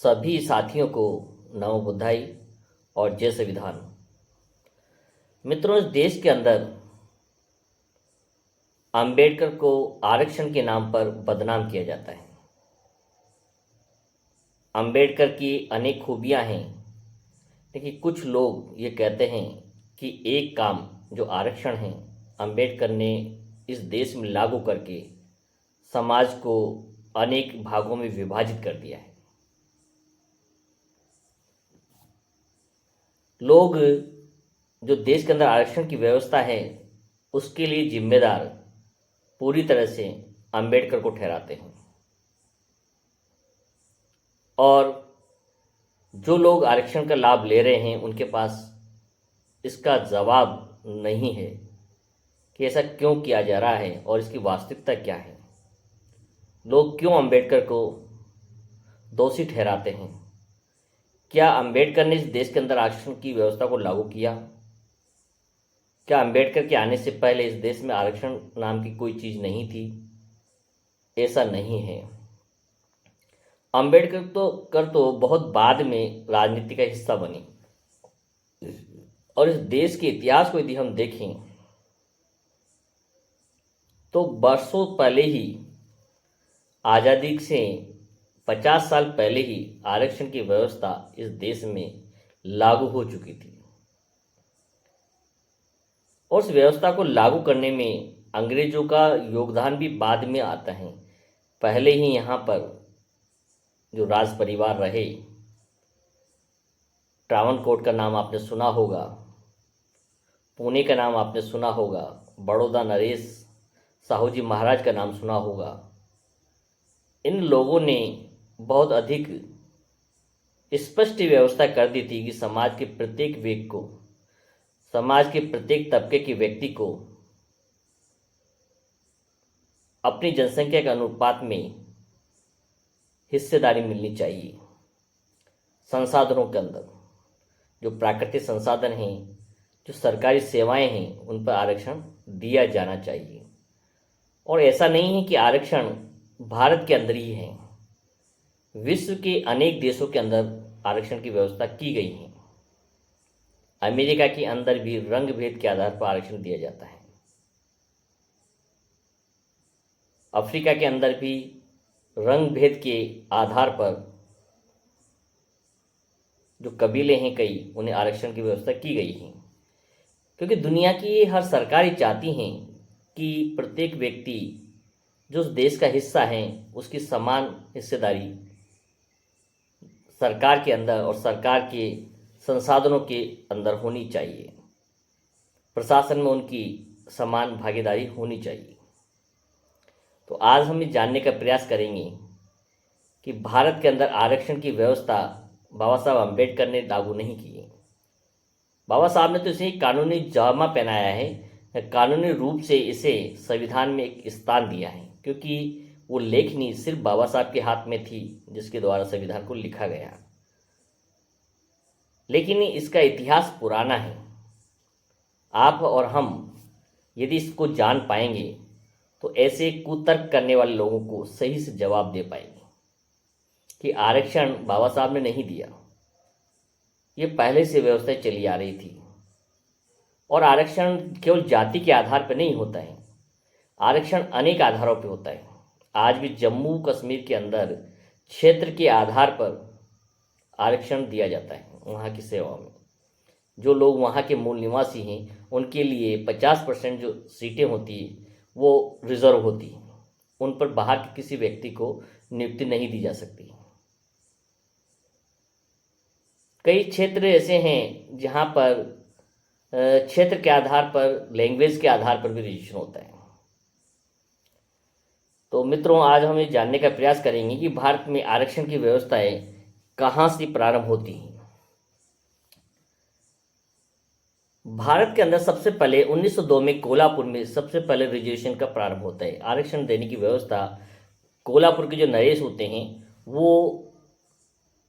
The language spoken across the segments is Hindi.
सभी साथियों को नमो बुद्धाई और जय संविधान। मित्रों, इस देश के अंदर अंबेडकर को आरक्षण के नाम पर बदनाम किया जाता है। अंबेडकर की अनेक खूबियां हैं, लेकिन कुछ लोग ये कहते हैं कि एक काम जो आरक्षण है, अंबेडकर ने इस देश में लागू करके समाज को अनेक भागों में विभाजित कर दिया है। लोग जो देश के अंदर आरक्षण की व्यवस्था है उसके लिए जिम्मेदार पूरी तरह से अंबेडकर को ठहराते हैं, और जो लोग आरक्षण का लाभ ले रहे हैं उनके पास इसका जवाब नहीं है कि ऐसा क्यों किया जा रहा है और इसकी वास्तविकता क्या है। लोग क्यों अंबेडकर को दोषी ठहराते हैं? क्या अंबेडकर ने इस देश के अंदर आरक्षण की व्यवस्था को लागू किया? क्या अंबेडकर के आने से पहले इस देश में आरक्षण नाम की कोई चीज़ नहीं थी? ऐसा नहीं है। अंबेडकर तो बहुत बाद में राजनीति का हिस्सा बनी, और इस देश के इतिहास को यदि हम देखें तो वर्षों पहले ही, आज़ादी से 50 साल पहले ही आरक्षण की व्यवस्था इस देश में लागू हो चुकी थी। और उस व्यवस्था को लागू करने में अंग्रेजों का योगदान भी बाद में आता है। पहले ही यहाँ पर जो राज परिवार रहे, ट्रावनकोर का नाम आपने सुना होगा, पुणे का नाम आपने सुना होगा, बड़ौदा नरेश साहू जी महाराज का नाम सुना होगा। इन लोगों ने बहुत अधिक स्पष्ट व्यवस्था कर दी थी कि समाज के प्रत्येक व्यक्ति को, समाज के प्रत्येक तबके के व्यक्ति को अपनी जनसंख्या के अनुपात में हिस्सेदारी मिलनी चाहिए। संसाधनों के अंदर जो प्राकृतिक संसाधन हैं, जो सरकारी सेवाएं हैं, उन पर आरक्षण दिया जाना चाहिए। और ऐसा नहीं है कि आरक्षण भारत के अंदर ही है, विश्व के अनेक देशों के अंदर आरक्षण की व्यवस्था की गई है। अमेरिका के अंदर भी रंग भेद के आधार पर आरक्षण दिया जाता है। अफ्रीका के अंदर भी रंग भेद के आधार पर जो कबीले हैं कई, उन्हें आरक्षण की व्यवस्था की गई है। क्योंकि दुनिया की हर सरकारें चाहती हैं कि प्रत्येक व्यक्ति जो उस देश का हिस्सा है उसकी समान हिस्सेदारी सरकार के अंदर और सरकार के संसाधनों के अंदर होनी चाहिए। प्रशासन में उनकी समान भागीदारी होनी चाहिए। तो आज हम ये जानने का प्रयास करेंगे कि भारत के अंदर आरक्षण की व्यवस्था बाबा साहब अम्बेडकर ने लागू नहीं की है। बाबा साहब ने तो इसे कानूनी जामा पहनाया है, कानूनी रूप से इसे संविधान में एक स्थान दिया है, क्योंकि वो लेखनी सिर्फ बाबा साहब के हाथ में थी जिसके द्वारा संविधान को लिखा गया। लेकिन इसका इतिहास पुराना है। आप और हम यदि इसको जान पाएंगे तो ऐसे कुतर्क करने वाले लोगों को सही से जवाब दे पाएंगे कि आरक्षण बाबा साहब ने नहीं दिया, ये पहले से व्यवस्था चली आ रही थी। और आरक्षण केवल जाति के आधार पर नहीं होता है, आरक्षण अनेक आधारों पर होता है। आज भी जम्मू कश्मीर के अंदर क्षेत्र के आधार पर आरक्षण दिया जाता है। वहाँ की सेवाओं में जो लोग वहाँ के मूल निवासी हैं उनके लिए 50% जो सीटें होती हैं वो रिजर्व होती हैं, उन पर बाहर के किसी व्यक्ति को नियुक्ति नहीं दी जा सकती। कई क्षेत्र ऐसे हैं जहाँ पर क्षेत्र के आधार पर, लैंग्वेज के आधार पर भी रजिस्ट्रेशन होता है। तो मित्रों, आज हम ये जानने का प्रयास करेंगे कि भारत में आरक्षण की व्यवस्थाएं कहाँ से प्रारंभ होती हैं। भारत के अंदर सबसे पहले 1902 में कोल्हापुर में सबसे पहले रिजर्वेशन का प्रारंभ होता है। आरक्षण देने की व्यवस्था कोल्हापुर के जो नरेश होते हैं वो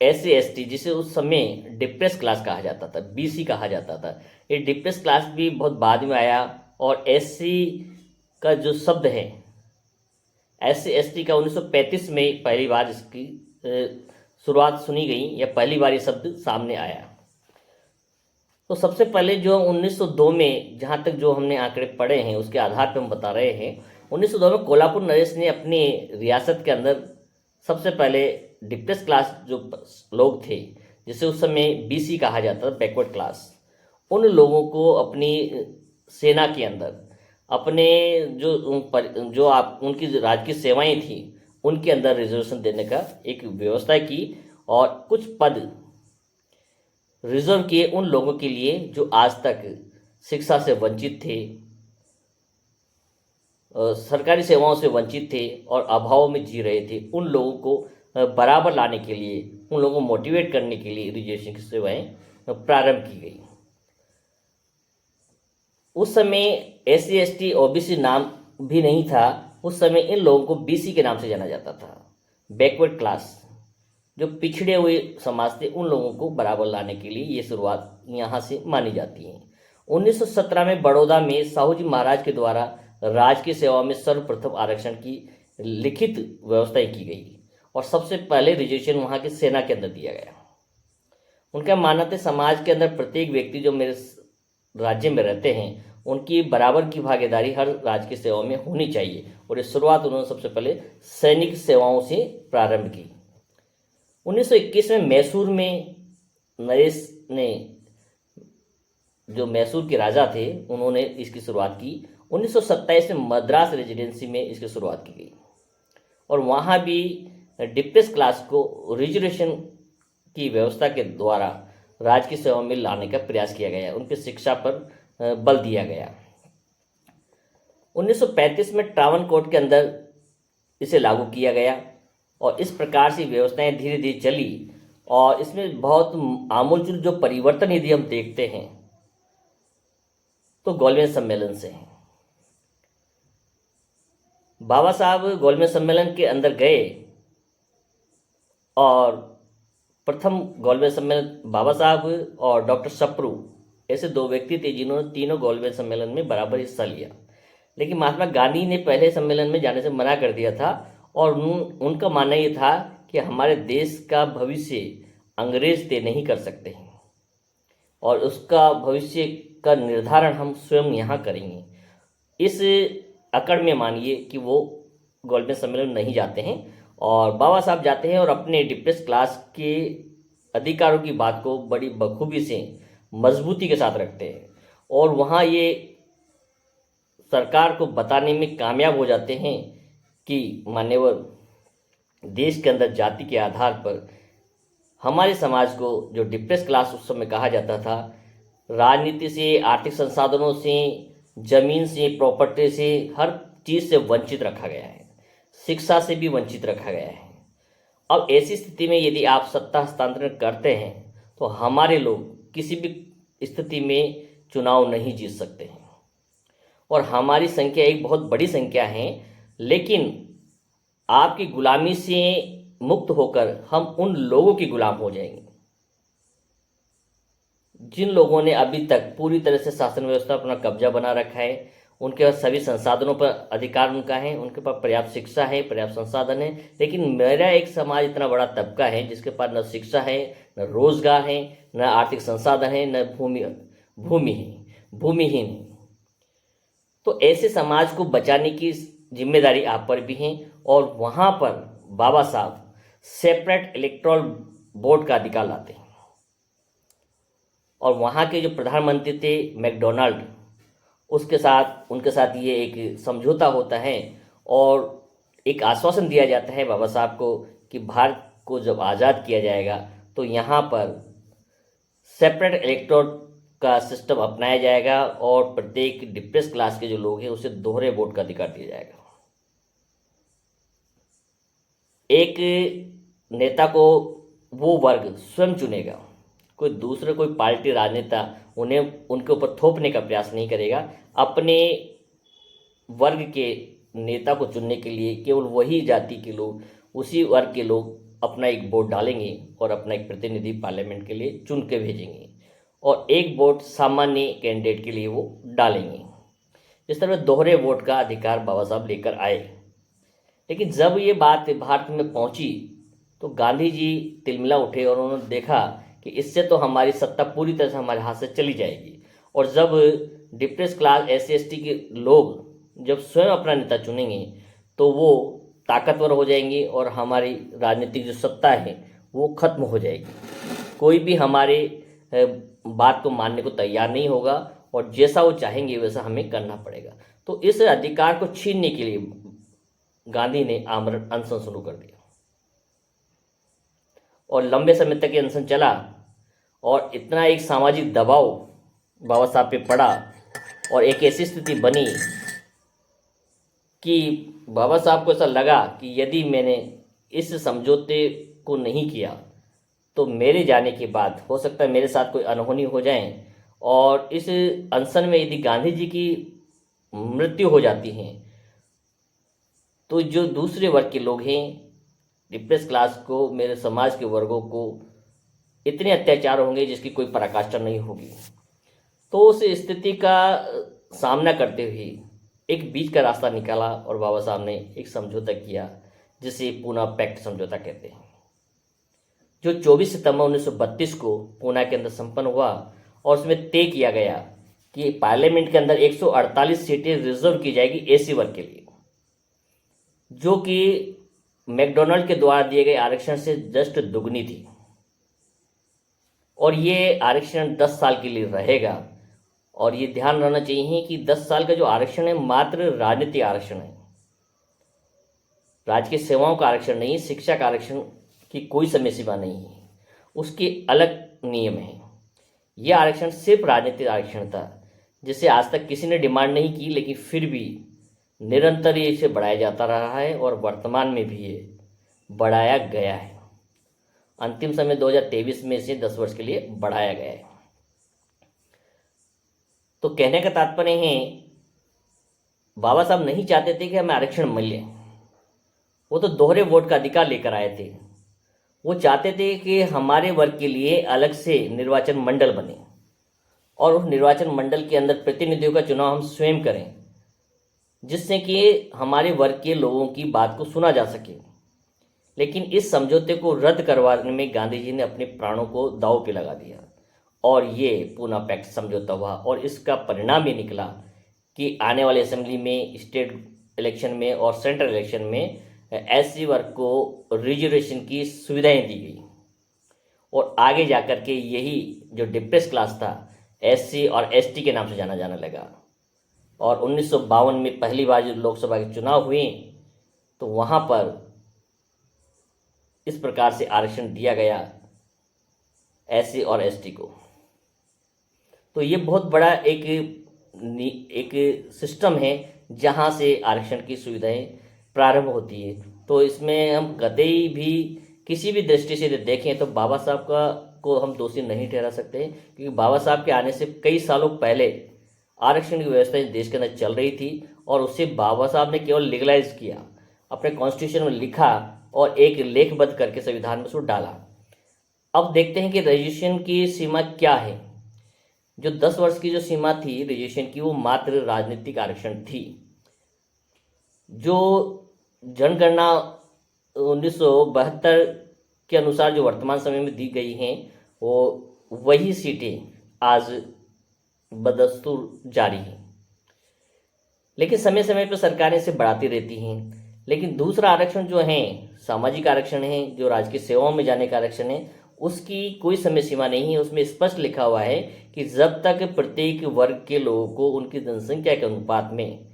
SC/ST, जिसे उस समय डिप्रेस क्लास कहा जाता था, BC कहा जाता था। ये डिप्रेस क्लास भी बहुत बाद में आया, और SC का जो शब्द है, SC/ST का 1935 में पहली बार इसकी शुरुआत सुनी गई या पहली बार ये शब्द सामने आया? तो सबसे पहले जो 1902 में, जहाँ तक जो हमने आंकड़े पढ़े हैं उसके आधार पर हम बता रहे हैं, 1902 में कोल्हापुर नरेश ने अपनी रियासत के अंदर सबसे पहले डिप्रेस क्लास जो लोग थे, जिसे उस समय बीसी कहा जाता था, बैकवर्ड क्लास, उन लोगों को अपनी सेना के अंदर अपने जो आप उनकी राजकीय सेवाएं थी उनके अंदर रिजर्वेशन देने का एक व्यवस्था की, और कुछ पद रिजर्व किए उन लोगों के लिए जो आज तक शिक्षा से वंचित थे, सरकारी सेवाओं से वंचित थे और अभाव में जी रहे थे। उन लोगों को बराबर लाने के लिए, उन लोगों को मोटिवेट करने के लिए रिजर्वेशन की सेवाएं प्रारंभ की गई। उस समय SC ST OBC नाम भी नहीं था, उस समय इन लोगों को BC के नाम से जाना जाता था, बैकवर्ड क्लास, जो पिछड़े हुए समाज थे, उन लोगों को बराबर लाने के लिए ये शुरुआत यहाँ से मानी जाती है। 1917 में बड़ौदा में साहू जी महाराज के द्वारा राजकीय सेवा में सर्वप्रथम आरक्षण की लिखित व्यवस्था की गई और सबसे पहले रिजर्वेशन वहाँ की सेना के अंदर दिया गया। उनका मानना था समाज के अंदर प्रत्येक व्यक्ति जो मेरे राज्य में रहते हैं उनकी बराबर की भागीदारी हर राजकीय सेवा में होनी चाहिए, और ये शुरुआत उन्होंने सबसे पहले सैनिक सेवाओं से प्रारंभ की। 1921 में मैसूर में नरेश ने, जो मैसूर के राजा थे, उन्होंने इसकी शुरुआत की। 1927 में मद्रास रेजिडेंसी में इसकी शुरुआत की गई और वहाँ भी डिप्रेस क्लास को रिजर्वेशन की व्यवस्था के द्वारा राजकीय सेवा में लाने का प्रयास किया गया, उनकी शिक्षा पर बल दिया गया। 1935 में ट्रावनकोर के अंदर इसे लागू किया गया और इस प्रकार से व्यवस्थाएं धीरे धीरे चली और इसमें बहुत आमूलचूल जो परिवर्तन यदि हम देखते हैं तो गोलमेज सम्मेलन से हैं। बाबा साहब गोलमेज सम्मेलन के अंदर गए और प्रथम गोलमेज सम्मेलन बाबा साहब और डॉक्टर सप्रू, ऐसे दो व्यक्ति थे जिन्होंने तीनों गोलमेज सम्मेलन में बराबर हिस्सा लिया, लेकिन महात्मा गांधी ने पहले सम्मेलन में जाने से मना कर दिया था और उनका मानना ये था कि हमारे देश का भविष्य अंग्रेज तय नहीं कर सकते हैं और उसका भविष्य का निर्धारण हम स्वयं यहाँ करेंगे। इस अकड़ में मानिए कि वो गोलमेज सम्मेलन नहीं जाते हैं और बाबा साहब जाते हैं और अपने डिप्रेस क्लास के अधिकारों की बात को बड़ी बखूबी से मजबूती के साथ रखते हैं और वहाँ ये सरकार को बताने में कामयाब हो जाते हैं कि मान्यवर देश के अंदर जाति के आधार पर हमारे समाज को, जो डिप्रेस क्लास उस समय कहा जाता था, राजनीति से, आर्थिक संसाधनों से, जमीन से, प्रॉपर्टी से, हर चीज़ से वंचित रखा गया है, शिक्षा से भी वंचित रखा गया है। अब ऐसी स्थिति में यदि आप सत्ता हस्तांतरण करते हैं तो हमारे लोग किसी भी स्थिति में चुनाव नहीं जीत सकते हैं और हमारी संख्या एक बहुत बड़ी संख्या है, लेकिन आपकी गुलामी से मुक्त होकर हम उन लोगों की गुलाम हो जाएंगे जिन लोगों ने अभी तक पूरी तरह से शासन व्यवस्था अपना कब्जा बना रखा है। उनके पास सभी संसाधनों पर अधिकार उनका है, उनके पास पर्याप्त शिक्षा है, पर्याप्त संसाधन है, लेकिन मेरा एक समाज इतना बड़ा तबका है जिसके पास न शिक्षा है, न रोजगार है, न आर्थिक संसाधन है, न भूमिहीन है। तो ऐसे समाज को बचाने की जिम्मेदारी आप पर भी है और वहाँ पर बाबा साहब सेपरेट इलेक्टोरल बोर्ड का अधिकार लाते हैं और वहाँ के जो प्रधानमंत्री थे मैकडोनाल्ड, उनके साथ ये एक समझौता होता है और एक आश्वासन दिया जाता है बाबा साहब को कि भारत को जब आज़ाद किया जाएगा तो यहाँ पर सेपरेट इलेक्टोरल का सिस्टम अपनाया जाएगा और प्रत्येक डिप्रेस क्लास के जो लोग हैं उसे दोहरे वोट का अधिकार दिया जाएगा। एक नेता को वो वर्ग स्वयं चुनेगा, कोई दूसरे कोई पार्टी राजनेता उन्हें उनके ऊपर थोपने का प्रयास नहीं करेगा। अपने वर्ग के नेता को चुनने के लिए केवल वही जाति के लोग, उसी वर्ग के लोग अपना एक वोट डालेंगे और अपना एक प्रतिनिधि पार्लियामेंट के लिए चुन के भेजेंगे और एक वोट सामान्य कैंडिडेट के लिए वो डालेंगे। इस तरह दोहरे वोट का अधिकार बाबा साहब लेकर आए। लेकिन जब ये बात भारत में पहुंची तो गांधी जी तिलमिला उठे और उन्होंने देखा कि इससे तो हमारी सत्ता पूरी तरह से हमारे हाथ से चली जाएगी। और जब डिप्रेस क्लास SC ST के लोग जब स्वयं अपना नेता चुनेंगे तो वो ताकतवर हो जाएंगे और हमारी राजनीतिक जो सत्ता है वो खत्म हो जाएगी। कोई भी हमारे बात को मानने को तैयार नहीं होगा और जैसा वो चाहेंगे वैसा हमें करना पड़ेगा। तो इस अधिकार को छीनने के लिए गांधी ने आमरण अनशन शुरू कर दिया और लंबे समय तक ये अनशन चला और इतना एक सामाजिक दबाव बाबा साहब पे पड़ा और एक ऐसी स्थिति बनी कि बाबा साहब को ऐसा लगा कि यदि मैंने इस समझौते को नहीं किया तो मेरे जाने के बाद हो सकता है मेरे साथ कोई अनहोनी हो जाए और इस अनशन में यदि गांधी जी की मृत्यु हो जाती है तो जो दूसरे वर्ग के लोग हैं, डिप्रेस क्लास को, मेरे समाज के वर्गों को इतने अत्याचार होंगे जिसकी कोई पराकाष्ठा नहीं होगी। तो उस स्थिति का सामना करते हुए एक बीच का रास्ता निकाला और बाबा साहब ने एक समझौता किया जिसे पूना पैक्ट समझौता कहते हैं, जो 24 सितंबर 1932 को पूना के अंदर संपन्न हुआ। और उसमें तय किया गया कि पार्लियामेंट के अंदर 148 सीटें रिजर्व की जाएगी SC वर्ग के लिए, जो कि मैकडोनल्ड के द्वारा दिए गए आरक्षण से जस्ट दुगनी थी। और ये आरक्षण 10 साल के लिए रहेगा। और ये ध्यान रखना चाहिए कि 10 साल का जो आरक्षण है मात्र राजनीतिक आरक्षण है, राजकीय सेवाओं का आरक्षण नहीं, शिक्षा का आरक्षण की कोई समय सीमा नहीं है, उसके अलग नियम हैं। यह आरक्षण सिर्फ राजनीतिक आरक्षण था जिसे आज तक किसी ने डिमांड नहीं की, लेकिन फिर भी निरंतर ये इसे बढ़ाया जाता रहा है और वर्तमान में भी ये बढ़ाया गया है। अंतिम समय 2023 में इसे 10 वर्ष के लिए बढ़ाया गया है। तो कहने का तात्पर्य है बाबा साहब नहीं चाहते थे कि हमें आरक्षण मिले, वो तो दोहरे वोट का अधिकार लेकर आए थे। वो चाहते थे कि हमारे वर्ग के लिए अलग से निर्वाचन मंडल बने और उस निर्वाचन मंडल के अंदर प्रतिनिधियों का चुनाव हम स्वयं करें, जिससे कि हमारे वर्ग के लोगों की बात को सुना जा सके। लेकिन इस समझौते को रद्द करवाने में गांधी जी ने अपने प्राणों को दांव पे लगा दिया और ये पूना पैक्ट समझौता हुआ। और इसका परिणाम ये निकला कि आने वाले असेंबली में, स्टेट इलेक्शन में और सेंट्रल इलेक्शन में SC वर्ग को रिजर्वेशन की सुविधाएं दी गई और आगे जाकर के यही जो डिप्रेस क्लास था SC और ST के नाम से जाना लगा। और 1952 में पहली बार जो लोकसभा के चुनाव हुए तो वहाँ पर इस प्रकार से आरक्षण दिया गया SC और ST को। तो ये बहुत बड़ा एक सिस्टम है जहाँ से आरक्षण की सुविधाएं प्रारंभ होती है। तो इसमें हम कतई भी किसी भी दृष्टि से देखें तो बाबा साहब को हम दोषी नहीं ठहरा सकते, क्योंकि बाबा साहब के आने से कई सालों पहले आरक्षण की व्यवस्था इस देश के अंदर चल रही थी और उसे बाबा साहब ने केवल लीगलाइज किया, अपने कॉन्स्टिट्यूशन में लिखा और एक लेखबद्ध करके संविधान में उसको डाला। अब देखते हैं कि रजिस्ट्रेशन की सीमा क्या है। जो 10 वर्ष की जो सीमा थी रजिस्ट्रेशन की, वो मात्र राजनीतिक आरक्षण थी। जो जनगणना 1972 के अनुसार जो वर्तमान समय में दी गई हैं वो वही सीटें आज बदस्तूर जारी हैं, लेकिन समय समय पर सरकारें इसे बढ़ाती रहती हैं। लेकिन दूसरा आरक्षण जो है सामाजिक आरक्षण है, जो राजकीय सेवाओं में जाने का आरक्षण है, उसकी कोई समय सीमा नहीं है। उसमें स्पष्ट लिखा हुआ है कि जब तक प्रत्येक वर्ग के लोगों को उनकी जनसंख्या के अनुपात में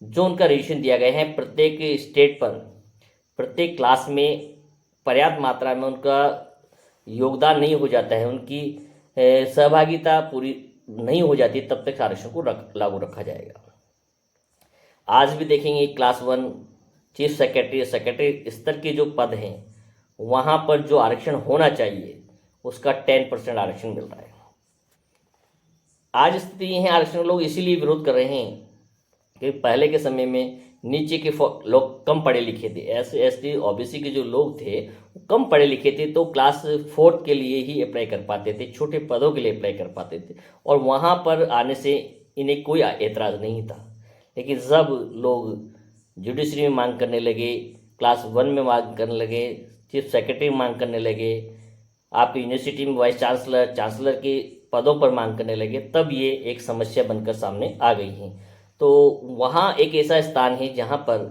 जो उनका रजिस्ट्रेशन दिया गया है, प्रत्येक स्टेट पर प्रत्येक क्लास में पर्याप्त मात्रा में उनका योगदान नहीं हो जाता है, उनकी सहभागिता पूरी नहीं हो जाती, तब तक आरक्षण को लागू रखा जाएगा। आज भी देखेंगे क्लास 1 चीफ सेक्रेटरी स्तर के जो पद हैं वहाँ पर जो आरक्षण होना चाहिए उसका 10% आरक्षण मिल रहा है। आज स्थिति ये है, आरक्षण लोग इसीलिए विरोध कर रहे हैं कि पहले के समय में नीचे के लोग कम पढ़े लिखे थे, SC OBC के जो लोग थे वो कम पढ़े लिखे थे, तो क्लास 4 के लिए ही अप्लाई कर पाते थे, छोटे पदों के लिए अप्लाई कर पाते थे और वहाँ पर आने से इन्हें कोई एतराज़ नहीं था। लेकिन जब लोग जुडिशरी में मांग करने लगे, क्लास 1 में मांग करने लगे, चीफ सेक्रेटरी मांग करने लगे, आपकी यूनिवर्सिटी में वाइस चांसलर, चांसलर के पदों पर मांग करने लगे, तब ये एक समस्या बनकर सामने आ गई है। तो वहाँ एक ऐसा स्थान है जहाँ पर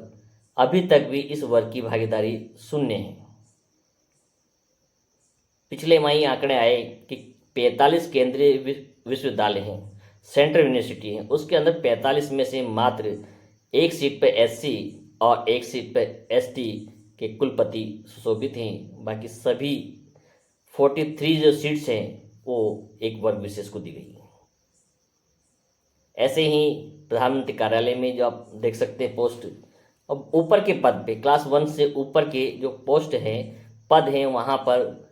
अभी तक भी इस वर्ग की भागीदारी शून्य है। पिछले माह आंकड़े आए कि 45 केंद्रीय विश्वविद्यालय हैं, सेंट्रल यूनिवर्सिटी हैं, उसके अंदर 45 में से मात्र एक सीट पर एससी और एक सीट पर एसटी के कुलपति सुशोभित हैं। बाकी सभी 43 जो सीट्स हैं वो एक वर्ग विशेष को दी गई है। ऐसे ही प्रधानमंत्री कार्यालय में जो आप देख सकते हैं पोस्ट, अब ऊपर के पद पे क्लास 1 से ऊपर के जो पोस्ट हैं, पद हैं, वहाँ पर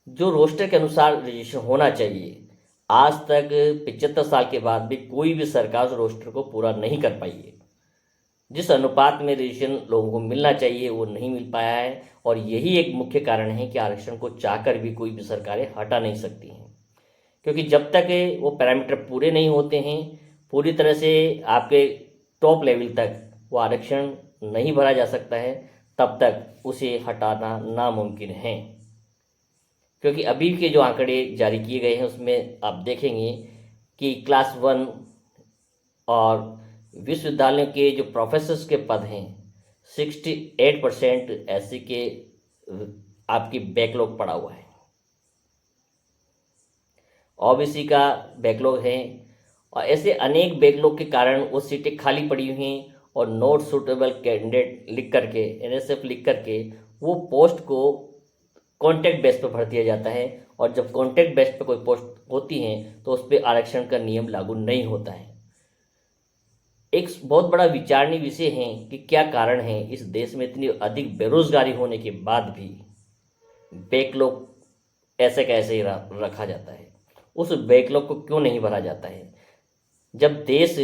जो रोस्टर के अनुसार रजिस्ट्रेशन होना चाहिए, आज तक 75 साल के बाद भी कोई भी सरकार उस रोस्टर को पूरा नहीं कर पाई है। जिस अनुपात में रजिस्ट्रेशन लोगों को मिलना चाहिए वो नहीं मिल पाया है, और यही एक मुख्य कारण है कि आरक्षण को चाहकर भी कोई भी सरकारें हटा नहीं सकती हैं, क्योंकि जब तक वो पैरामीटर पूरे नहीं होते हैं, पूरी तरह से आपके टॉप लेवल तक वो आरक्षण नहीं भरा जा सकता है, तब तक उसे हटाना नामुमकिन है। क्योंकि अभी के जो आंकड़े जारी किए गए हैं उसमें आप देखेंगे कि क्लास 1 और विश्वविद्यालयों के जो प्रोफेसर्स के पद हैं 68% एससी के आपकी बैकलॉग पड़ा हुआ है, ओबीसी का बैकलॉग है, और ऐसे अनेक बैकलॉग के कारण वो सीटें खाली पड़ी हुई हैं और नॉट सूटेबल कैंडिडेट लिख करके, एनएसएफ लिख करके वो पोस्ट को कॉन्टैक्ट बेस पर भर दिया जाता है, और जब कॉन्टैक्ट बेस पर कोई पोस्ट होती हैं तो उस पर आरक्षण का नियम लागू नहीं होता है। एक बहुत बड़ा विचारणीय विषय है कि क्या कारण है इस देश में इतनी अधिक बेरोजगारी होने के बाद भी बैकलॉग ऐसे कैसे ही रखा जाता है, उस बैकलॉग को क्यों नहीं भरा जाता है। जब देश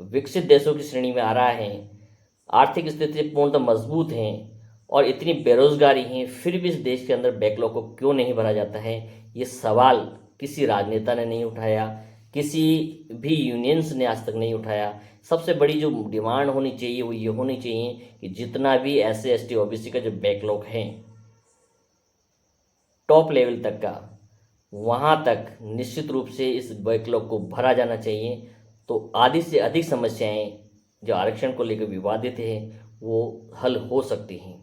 विकसित देशों की श्रेणी में आ रहा है, आर्थिक स्थिति पूर्णतः मजबूत हैं और इतनी बेरोजगारी है, फिर भी इस देश के अंदर बैकलॉग को क्यों नहीं भरा जाता है, ये सवाल किसी राजनेता ने नहीं उठाया, किसी भी यूनियंस ने आज तक नहीं उठाया। सबसे बड़ी जो डिमांड होनी चाहिए वो ये होनी चाहिए कि जितना भी एससी एसटी ओबीसी का जो बैकलॉग है टॉप लेवल तक का, वहाँ तक निश्चित रूप से इस बैकलॉग को भरा जाना चाहिए, तो आधी से अधिक समस्याएं जो आरक्षण को लेकर विवादित हैं वो हल हो सकती हैं।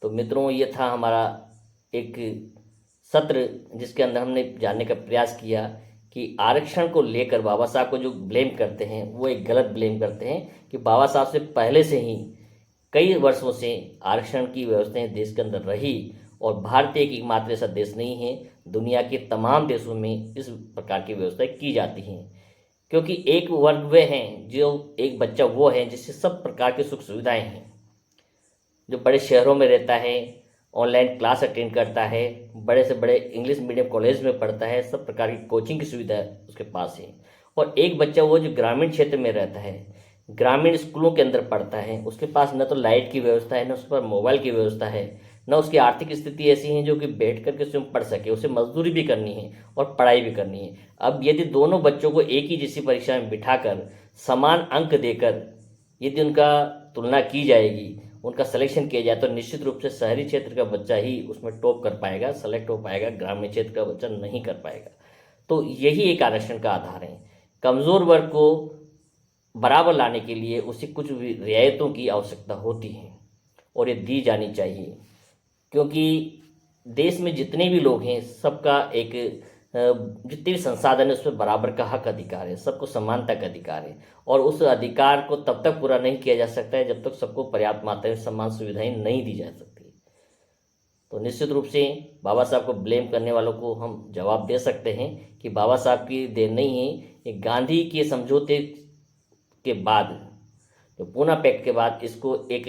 तो मित्रों, ये था हमारा एक सत्र जिसके अंदर हमने जानने का प्रयास किया कि आरक्षण को लेकर बाबा साहब को जो ब्लेम करते हैं वो एक गलत ब्लेम करते हैं कि बाबा साहब से पहले से ही कई वर्षों से आरक्षण की व्यवस्थाएं देश के अंदर रही, और भारत एक मात्र ऐसा देश नहीं है, दुनिया के तमाम देशों में इस प्रकार की व्यवस्थाएं की जाती हैं। क्योंकि एक वर्ग वे हैं, जो एक बच्चा वो है जिससे सब प्रकार की सुख सुविधाएं हैं, जो बड़े शहरों में रहता है, ऑनलाइन क्लास अटेंड करता है, बड़े से बड़े इंग्लिश मीडियम कॉलेज में पढ़ता है, सब प्रकार की कोचिंग की सुविधा उसके पास है। और एक बच्चा वो जो ग्रामीण क्षेत्र में रहता है, ग्रामीण स्कूलों के अंदर पढ़ता है, उसके पास न तो लाइट की व्यवस्था है, न उसके पास मोबाइल की व्यवस्था है, न उसकी आर्थिक स्थिति ऐसी है जो कि बैठ करके स्वयं पढ़ सके, उसे मजदूरी भी करनी है और पढ़ाई भी करनी है। अब यदि दोनों बच्चों को एक ही जैसी परीक्षा में बिठाकर समान अंक देकर यदि उनका तुलना की जाएगी, उनका सिलेक्शन किया जाए, तो निश्चित रूप से शहरी क्षेत्र का बच्चा ही उसमें टॉप कर पाएगा, सेलेक्ट हो पाएगा, ग्रामीण क्षेत्र का बच्चा नहीं कर पाएगा। तो यही एक आरक्षण का आधार है। कमज़ोर वर्ग को बराबर लाने के लिए उसे कुछ रियायतों की आवश्यकता होती है और ये दी जानी चाहिए, क्योंकि देश में जितने भी लोग हैं सबका एक जितने भी संसाधन है उस पर बराबर का हक अधिकार है, सबको समानता का अधिकार है, और उस अधिकार को तब तक पूरा नहीं किया जा सकता है जब तक सबको पर्याप्त मात्रा में समान सुविधाएं नहीं दी जा सकती। तो निश्चित रूप से बाबा साहब को ब्लेम करने वालों को हम जवाब दे सकते हैं कि बाबा साहब की देर नहीं है, ये गांधी के समझौते के बाद, तो पूना पैक्ट के बाद इसको एक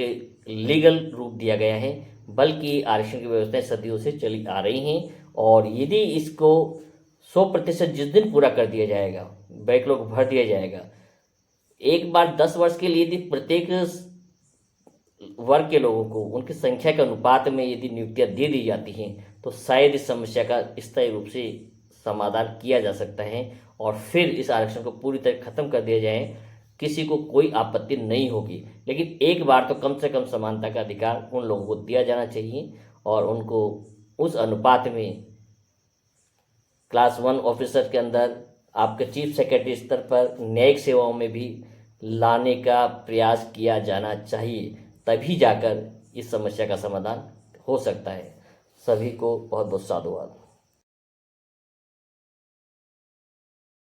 लीगल रूप दिया गया है, बल्कि आरक्षण की व्यवस्थाएं सदियों से चली आ रही हैं, और यदि इसको 100% जिस दिन पूरा कर दिया जाएगा, बैकलॉग भर दिया जाएगा, एक बार 10 वर्ष के लिए यदि प्रत्येक वर्ग के लोगों को उनकी संख्या के अनुपात में यदि नियुक्तियां दे दी जाती हैं तो शायद इस समस्या का स्थायी रूप से समाधान किया जा सकता है, और फिर इस आरक्षण को पूरी तरह खत्म कर दिया जाए, किसी को कोई आपत्ति नहीं होगी, लेकिन एक बार तो कम से कम समानता का अधिकार उन लोगों को दिया जाना चाहिए और उनको उस अनुपात में क्लास 1 ऑफिसर के अंदर आपके चीफ सेक्रेटरी स्तर पर न्यायिक सेवाओं में भी लाने का प्रयास किया जाना चाहिए, तभी जाकर इस समस्या का समाधान हो सकता है। सभी को बहुत बहुत साधुवाद।